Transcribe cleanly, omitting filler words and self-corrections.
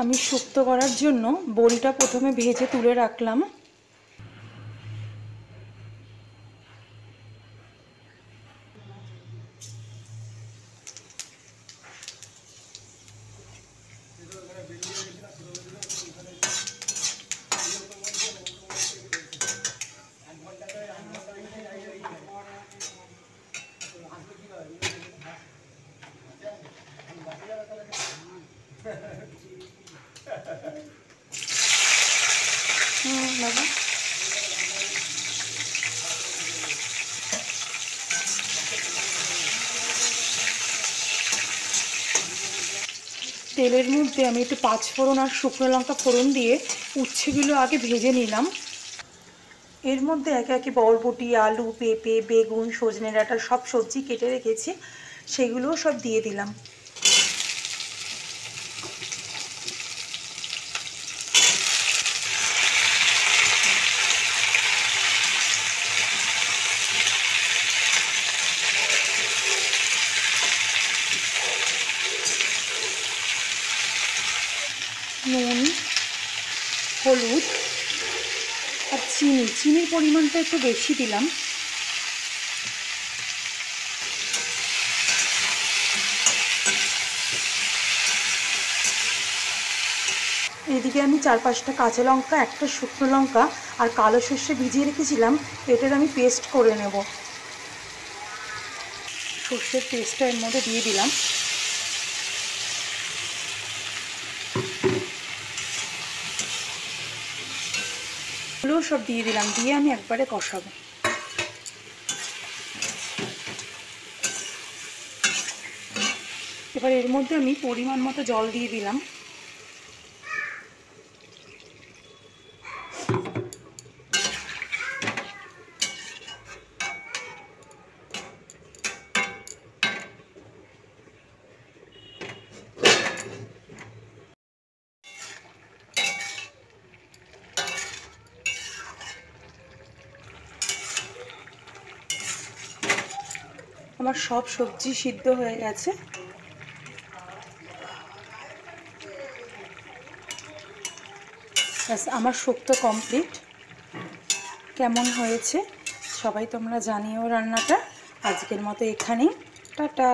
আমি শুক্তো করার জন্য বড়িটা প্রথমে ভেজে তুলে রাখলাম। বাবা তেলের মধ্যে আমি একটু 5 ফোড়ন আর শুকনো লঙ্কা ফোড়ন দিয়ে উচ্ছেগুলো আগে ভেজে নিলাম। এর মধ্যে একে একে বরবটি, আলু, পেঁপে, বেগুন, সজনে ডাঁটা সব সবজি কেটে রেখেছি, সেগুলোও সব দিয়ে দিলাম। নুন, হলুদ আর চিনির পরিমাণটা একটু বেশি দিলাম। এদিকে আমি 4-5টা কাঁচা লঙ্কা, একটা শুকনো লঙ্কা আর কালো সর্ষে ভিজিয়ে রেখেছিলাম, এটার আমি পেস্ট করে নেব। সর্ষের পেস্টটা এর মধ্যে দিয়ে দিলাম। এগুলো সব দিয়ে দিলাম, দিয়ে আমি একবারে কষাবো। এবার এর মধ্যে আমি পরিমাণ মতো জল দিয়ে দিলাম। আমার সব সবজি সিদ্ধ হয়ে গেছে। ব্যাস আমার শুক্তো কমপ্লিট। কেমন হয়েছে সবাই তোমরা জানিও রান্নাটা। আজকের মতো এখানেই, টাটা।